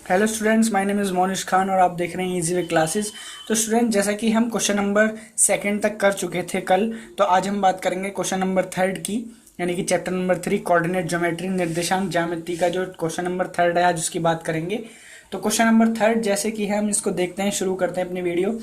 Hello students, my name is Monish Khan और आप देख रहे हैं इजी वे क्लासेस। तो स्टूडेंट, जैसा कि हम क्वेश्चन नंबर सेकंड तक कर चुके थे कल, तो आज हम बात करेंगे क्वेश्चन नंबर थर्ड की, यानी कि चैप्टर नंबर 3 कोऑर्डिनेट ज्योमेट्री निर्देशांक ज्यामिति का जो क्वेश्चन नंबर थर्ड है आज उसकी बात करेंगे। तो क्वेश्चन नंबर थर्ड जैसे कि है हम इसको देखते हैं, शुरू करते हैं अपनी video.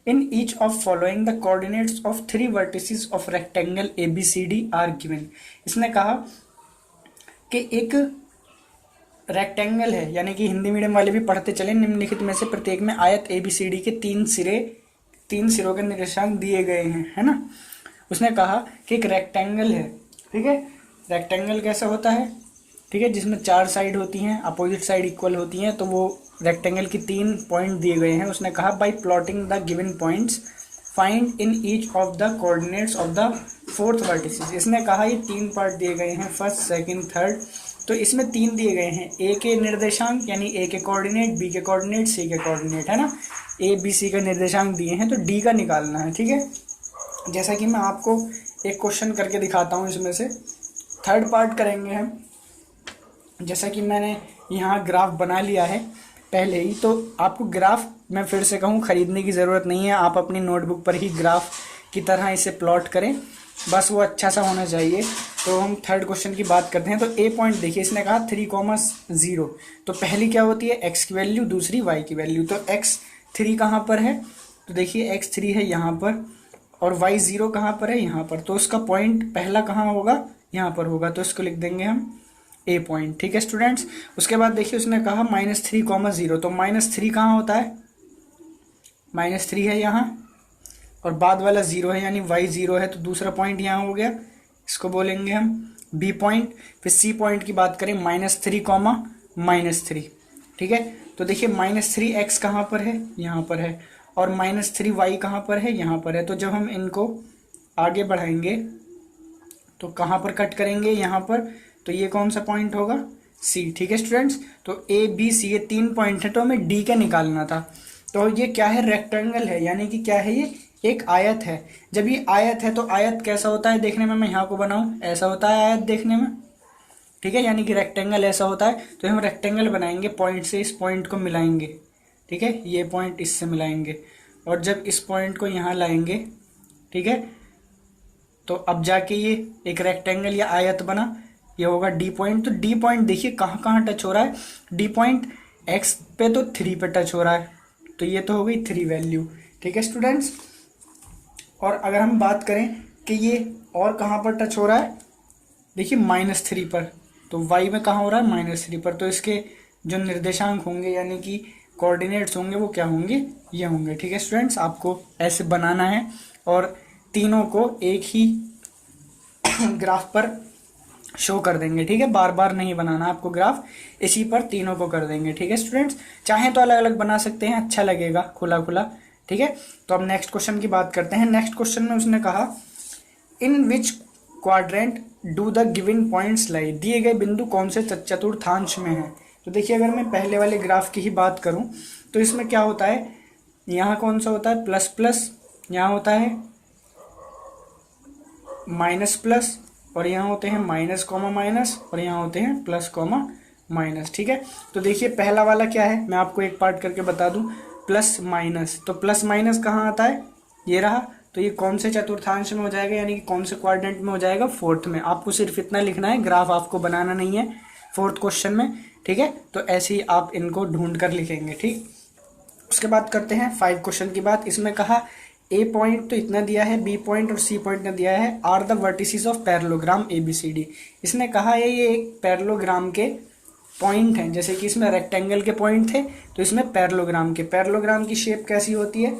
In each of following the coordinates of 3 vertices of rectangle ABCD are given. इसने कहा कि एक रेक्टेंगल है, यानी कि हिंदी मीडियम वाले भी पढ़ते चले, निम्नलिखित में से प्रत्येक में आयत ABCD के तीन सिरों के निर्देशांक दिए गए हैं, है ना। उसने कहा कि एक रेक्टेंगल है, ठीक है। रेक्टेंगल कैसा होता है, ठीक है, जिसमें 4 साइड होती हैं, अपोजिट साइड इक्वल होती हैं, तो वो रेक्टेंगल की 3 पॉइंट दिए गए हैं। उसने कहा by plotting the given points find in each of the coordinates of the fourth vertices. इसने कहा ये 3 पार्ट दिए गए हैं, फर्स्ट सेकंड थर्ड। तो इसमें 3 दिए गए हैं, ए के निर्देशांक यानी ए के कोऑर्डिनेट, बी के कोऑर्डिनेट, सी के कोऑर्डिनेट, है ना। ए बी सी का निर्देशांक दिए हैं, तो डी का निकालना है, ठीक है। जैसा कि मैं आपको एक क्वेश्चन करके दिखाता हूँ, इसमें से थर्ड पार्ट करेंगे हम। जैसा कि मैंने यहाँ ग्राफ बना लिया है पहले ही, तो आपको ग्राफ मैं फिर से कहूँ खरीदने की ज़रूरत नहीं है, आप अपनी नोटबुक पर ही ग्राफ की तरह इसे प्लॉट करें, बस वो अच्छा सा होना चाहिए। तो हम थर्ड क्वेश्चन की बात करते हैं। तो ए पॉइंट देखिए, इसने कहा 3,0, तो पहली क्या होती है एक्स की वैल्यू, दूसरी वाई की वैल्यू। तो x3 कहाँ पर है, तो देखिए x3 है यहाँ पर, और y0 कहाँ पर है, यहाँ पर। तो उसका पॉइंट पहला कहाँ होगा, यहाँ पर होगा, तो इसको लिख देंगे हम ए पॉइंट, ठीक है स्टूडेंट्स। उसके बाद देखिए उसने कहा -3,0, तो -3 कहाँ होता है, -3 है यहाँ, और बाद वाला 0 है, यानी y0 है, तो दूसरा पॉइंट यहाँ हो गया, इसको बोलेंगे हम बी पॉइंट। फिर सी पॉइंट की बात करें, -3, -3, ठीक है। तो देखिए -3x कहाँ पर है, यहाँ पर है, और -3y कहाँ पर है, यहाँ पर है। तो जब हम इनको आगे बढ़ाएंगे तो कहाँ पर कट करेंगे, यहाँ पर। तो ये कौन सा पॉइंट होगा, सी, ठीक है स्टूडेंट्स। तो ए बी सी ये 3 पॉइंट है, तो हमें डी का निकालना था। तो ये क्या है, रेक्टेंगल है, यानी कि क्या है, ये एक आयत है। जब ये आयत है तो आयत कैसा होता है देखने में, मैं यहाँ को बनाऊं, ऐसा होता है आयत देखने में, ठीक है, यानी कि रेक्टेंगल ऐसा होता है। तो हम रेक्टेंगल बनाएंगे, पॉइंट से इस पॉइंट को मिलाएंगे, ठीक है, ये पॉइंट इससे मिलाएंगे, और जब इस पॉइंट को यहाँ लाएंगे, ठीक है, तो अब जाके ये एक रेक्टेंगल या आयत बना, ये होगा डी पॉइंट। तो डी पॉइंट देखिए कहाँ कहाँ टच हो रहा है, डी पॉइंट एक्स पे तो 3 पे टच हो रहा है, तो ये तो हो गई 3 वैल्यू, ठीक है स्टूडेंट्स। और अगर हम बात करें कि ये और कहाँ पर टच हो रहा है, देखिए -3 पर, तो y में कहाँ हो रहा है, -3 पर, तो इसके जो निर्देशांक होंगे यानी कि कोऑर्डिनेट्स होंगे वो क्या होंगे, ये होंगे, ठीक है स्टूडेंट्स। आपको ऐसे बनाना है और तीनों को एक ही ग्राफ पर शो कर देंगे, ठीक है, बार बार नहीं बनाना आपको ग्राफ, इसी पर तीनों को कर देंगे, ठीक है स्टूडेंट्स। चाहे तो अलग अलग बना सकते हैं, अच्छा लगेगा खुला खुला, ठीक है। तो अब नेक्स्ट क्वेश्चन की बात करते हैं। नेक्स्ट क्वेश्चन में उसने कहा in which quadrant do the given points lie, दिए गए बिंदु कौन से चतुर्थांश में है। तो देखिए अगर मैं पहले वाले ग्राफ की ही बात करूं तो इसमें क्या होता है, यहाँ कौन सा होता है प्लस प्लस, यहाँ होता है माइनस प्लस, और यहाँ होते हैं माइनस कॉमा माइनस, और यहाँ होते हैं प्लस कॉमा माइनस, ठीक है। तो देखिए पहला वाला क्या है, मैं आपको एक पार्ट करके बता दूं, प्लस माइनस। तो प्लस माइनस कहाँ आता है, ये रहा, तो ये कौन से चतुर्थांश में हो जाएगा, यानी कि कौन से क्वाड्रेंट में हो जाएगा, फोर्थ में। आपको सिर्फ इतना लिखना है, ग्राफ आपको बनाना नहीं है फोर्थ क्वेश्चन में, ठीक है। तो ऐसे ही आप इनको ढूंढ कर लिखेंगे, ठीक। उसके बाद करते हैं 5 क्वेश्चन की बात। इसमें कहा ए पॉइंट तो इतना दिया है, बी पॉइंट और सी पॉइंट ने दिया है, are the vertices of parallelogram ABCD। इसने कहा है ये एक पैरेललोग्राम के पॉइंट हैं, जैसे कि इसमें रेक्टेंगल के पॉइंट थे, तो इसमें पैरेललोग्राम की शेप कैसी होती है,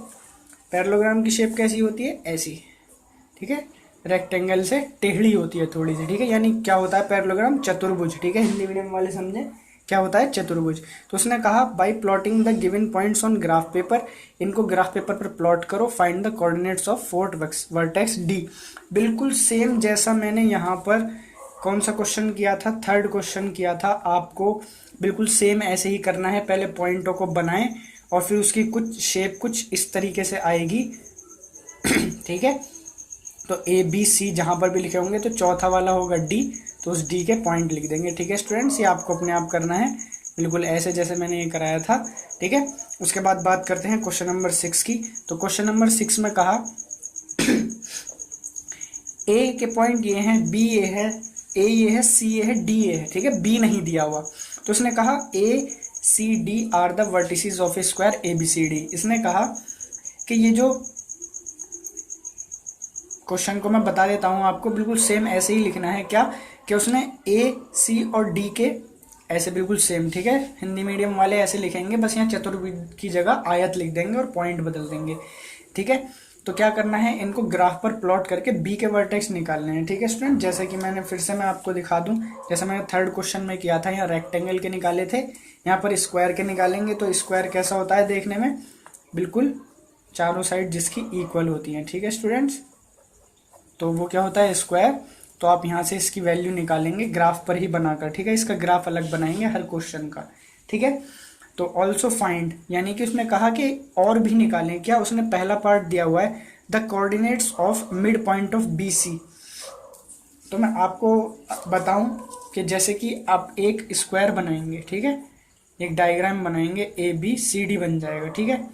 पैरेललोग्राम की शेप कैसी होती है, ऐसी, ठीक है, रेक्टेंगल से टेढ़ी होती है थोड़ी सी, ठीक है। यानी क्या होता है पैरेललोग्राम, चतुर्भुज, ठीक है, हिंदी मीडियम वाले समझे क्या होता है चतुर्भुज। तो उसने कहा by plotting the given points on graph paper, इनको ग्राफ पेपर पर प्लॉट करो, find the coordinates of fourth vertex D. बिल्कुल सेम जैसा मैंने यहाँ पर कौन सा क्वेश्चन किया था, थर्ड क्वेश्चन किया था, आपको बिल्कुल सेम ऐसे ही करना है। पहले पॉइंटों को बनाएं और फिर उसकी कुछ शेप कुछ इस तरीके से आएगी, ठीक है। तो ABC जहाँ पर भी लिखे होंगे तो चौथा वाला होगा D, तो उस D के पॉइंट लिख देंगे, ठीक है स्टूडेंट्स। ये आपको अपने आप करना है, बिल्कुल ऐसे जैसे मैंने ये कराया था, ठीक है। उसके बाद बात करते हैं क्वेश्चन नंबर 6 की। तो क्वेश्चन नंबर 6 में कहा ए के पॉइंट ये हैं, बी ये है, ए ये है, सी ये है, डी ये है, ठीक है। बी नहीं दिया हुआ, तो उसने कहा A C D are the vertices of a square A B C D. इसने कहा कि ये जो क्वेश्चन को मैं बता देता हूँ आपको, बिल्कुल सेम ऐसे ही लिखना है। क्या कि उसने ए सी और डी के ऐसे बिल्कुल सेम, ठीक है। हिंदी मीडियम वाले ऐसे लिखेंगे, बस यहाँ चतुर्भुज की जगह आयत लिख देंगे और पॉइंट बदल देंगे, ठीक है। तो क्या करना है, इनको ग्राफ पर प्लॉट करके बी के वर्टेक्स निकालने हैं, ठीक है स्टूडेंट। जैसे कि मैंने फिर से मैं आपको दिखा दूं, जैसे मैंने थर्ड क्वेश्चन में किया था, यहाँ रेक्टेंगल के निकाले थे, यहाँ पर स्क्वायर के निकालेंगे। तो स्क्वायर कैसा होता है देखने में, बिल्कुल चारों साइड जिसकी इक्वल होती हैं, ठीक है स्टूडेंट्स। तो वो क्या होता है, स्क्वायर। तो आप यहाँ से इसकी वैल्यू निकालेंगे ग्राफ पर ही बनाकर, ठीक है। इसका ग्राफ अलग बनाएंगे हर क्वेश्चन का, ठीक है। तो ऑल्सो फाइंड, यानी कि उसने कहा कि और भी निकालें। क्या उसने पहला पार्ट दिया हुआ है, the coordinates of mid point of B C. तो मैं आपको बताऊं कि जैसे कि आप एक स्क्वायर बनाएंगे, ठीक है, एक डायग्राम बनाएंगे, ए बी सी डी बन जाएगा, ठीक है।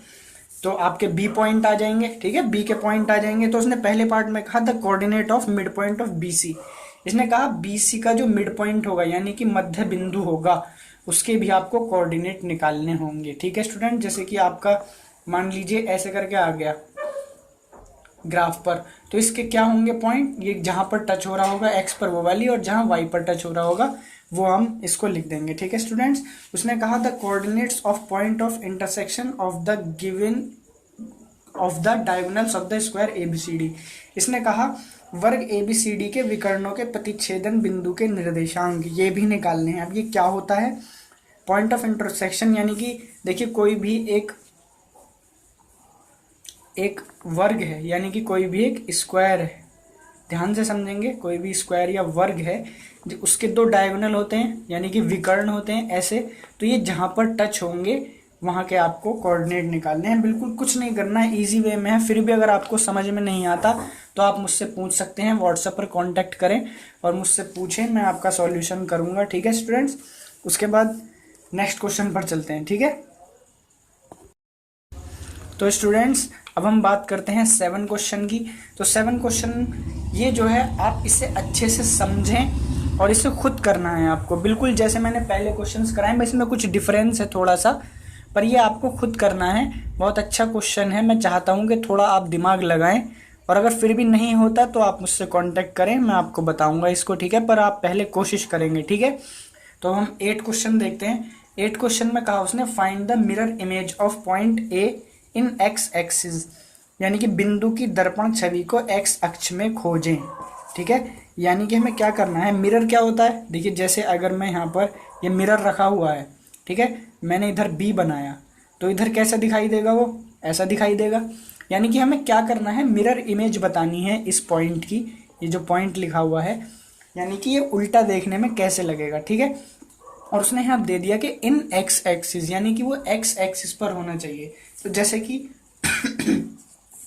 तो आपके बी पॉइंट आ जाएंगे, ठीक है, बी के पॉइंट आ जाएंगे। तो उसने पहले पार्ट में कहा the coordinate of mid point of B C. इसने कहा बी सी का जो मिड पॉइंट होगा, यानी कि मध्य बिंदु होगा, उसके भी आपको कोऑर्डिनेट निकालने होंगे, ठीक है स्टूडेंट। जैसे कि आपका मान लीजिए ऐसे करके आ गया ग्राफ पर, तो इसके क्या होंगे पॉइंट, ये जहां पर टच हो रहा होगा एक्स पर वो वाली, और जहां वाई पर टच हो रहा होगा वो हम इसको लिख देंगे, ठीक है स्टूडेंट्स। उसने कहा the coordinates of point of intersection of the given of the diagonals of the square ABCD. इसने कहा वर्ग एबीसीडी के विकर्णों के प्रतिच्छेदन बिंदु के निर्देशांक ये भी निकालने हैं। अब ये क्या होता है, पॉइंट ऑफ इंटरसेक्शन, यानी कि देखिए कोई भी एक वर्ग है, यानी कि कोई भी एक स्क्वायर है, ध्यान से समझेंगे, कोई भी स्क्वायर या वर्ग है, उसके दो डायगोनल होते हैं, यानी कि विकर्ण होते हैं ऐसे। तो ये जहां पर टच होंगे वहां के आपको कोऑर्डिनेट निकालने हैं। बिल्कुल कुछ नहीं करना है, इजी वे में है। फिर भी अगर आपको समझ में नहीं आता तो आप मुझसे पूछ सकते हैं, व्हाट्सएप पर कांटेक्ट करें और मुझसे पूछें, मैं आपका सॉल्यूशन करूंगा, ठीक है स्टूडेंट्स। उसके बाद नेक्स्ट क्वेश्चन पर चलते हैं, ठीक है। तो स्टूडेंट्स अब हम बात करते हैं 7 क्वेश्चन की। तो 7 क्वेश्चन ये जो है आप इसे अच्छे से समझें और इसे खुद करना है आपको, बिल्कुल जैसे मैंने पहले क्वेश्चंस कराए, बस इसमें कुछ डिफरेंस है थोड़ा सा, पर ये आपको खुद करना है। बहुत अच्छा क्वेश्चन है, मैं चाहता हूँ कि थोड़ा आप दिमाग लगाएं, और अगर फिर भी नहीं होता तो आप मुझसे कांटेक्ट करें, मैं आपको बताऊंगा इसको, ठीक है। पर आप पहले कोशिश करेंगे, ठीक है। तो हम 8 क्वेश्चन देखते हैं। 8 क्वेश्चन में कहा उसने find the mirror image of point A in x axis, यानी कि बिंदु की दर्पण छवि को एक्स अक्ष में खोजें, ठीक है। यानी कि हमें क्या करना है, मिरर क्या होता है, देखिए जैसे अगर मैं यहाँ पर ये मिरर रखा हुआ है, ठीक है, मैंने इधर बी बनाया, तो इधर कैसा दिखाई देगा, वो ऐसा दिखाई देगा। यानी कि हमें क्या करना है, मिरर इमेज बतानी है इस पॉइंट की, ये जो पॉइंट लिखा हुआ है, यानी कि ये उल्टा देखने में कैसे लगेगा, ठीक है। और उसने यहाँ दे दिया कि इन एक्स एक्सिस, यानी कि वो एक्स एक्सिस पर होना चाहिए। तो जैसे कि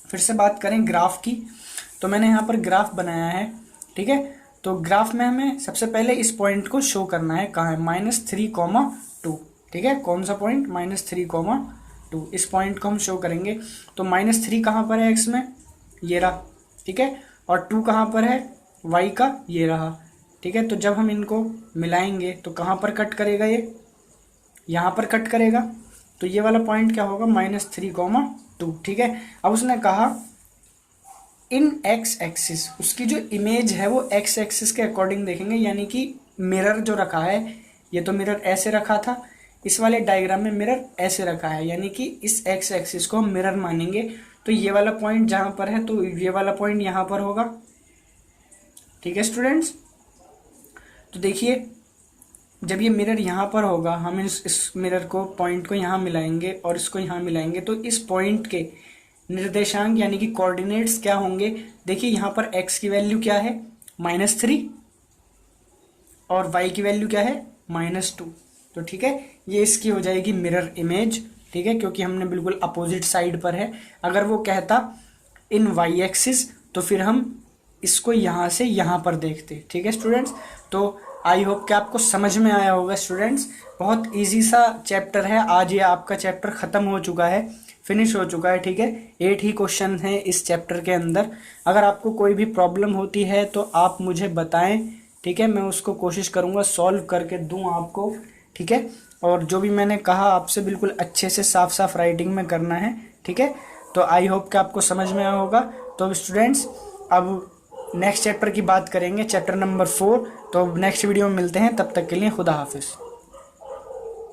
फिर से बात करें ग्राफ की, तो मैंने यहाँ पर ग्राफ बनाया है, ठीक है। तो ग्राफ में हमें सबसे पहले इस पॉइंट को शो करना है, कहाँ है, -3,2, ठीक है। कौन सा पॉइंट, -3,2, इस पॉइंट को हम शो करेंगे। तो -3 कहाँ पर है एक्स में, ये रहा, ठीक है, और 2 कहाँ पर है वाई का, ये रहा, ठीक है। तो जब हम इनको मिलाएंगे तो कहाँ पर कट करेगा, ये यहाँ पर कट करेगा। तो ये वाला पॉइंट क्या होगा, -3,2, ठीक है। अब उसने कहा इन एक्स एक्सिस, उसकी जो इमेज है वो एक्स एक्सिस के अकॉर्डिंग देखेंगे, यानी कि मिरर जो रखा है, ये तो मिरर ऐसे रखा था, इस वाले डायग्राम में मिरर ऐसे रखा है, यानी कि इस एक्स एक्सिस को हम मिरर मानेंगे। तो ये वाला पॉइंट जहां पर है, तो ये वाला पॉइंट यहां पर होगा, ठीक है स्टूडेंट्स। तो देखिए जब ये मिरर यहाँ पर होगा, हम इस मिरर को पॉइंट को यहाँ मिलाएंगे और इसको यहाँ मिलाएंगे, तो इस पॉइंट के निर्देशांक यानी कि कोऑर्डिनेट्स क्या होंगे। देखिए यहाँ पर x की वैल्यू क्या है, -3, और y की वैल्यू क्या है, -2। तो ठीक है, ये इसकी हो जाएगी मिरर इमेज, ठीक है, क्योंकि हमने बिल्कुल अपोजिट साइड पर है। अगर वो कहता इन y एक्सिस, तो फिर हम इसको यहाँ से यहाँ पर देखते, ठीक है स्टूडेंट्स। तो आई होप कि आपको समझ में आया होगा स्टूडेंट्स। बहुत इजी सा चैप्टर है। आज ये आपका चैप्टर ख़त्म हो चुका है, फिनिश हो चुका है, ठीक है। 8 ही क्वेश्चन है इस चैप्टर के अंदर। अगर आपको कोई भी प्रॉब्लम होती है तो आप मुझे बताएं, ठीक है। मैं उसको कोशिश करूँगा सॉल्व करके दूँ आपको, ठीक है। और जो भी मैंने कहा आपसे बिल्कुल अच्छे से साफ साफ राइटिंग में करना है, ठीक है। तो आई होप कि आपको समझ में आया होगा। तो स्टूडेंट्स अब नेक्स्ट चैप्टर की बात करेंगे, चैप्टर नंबर 4। तो नेक्स्ट वीडियो में मिलते हैं, तब तक के लिए खुदा हाफिज़।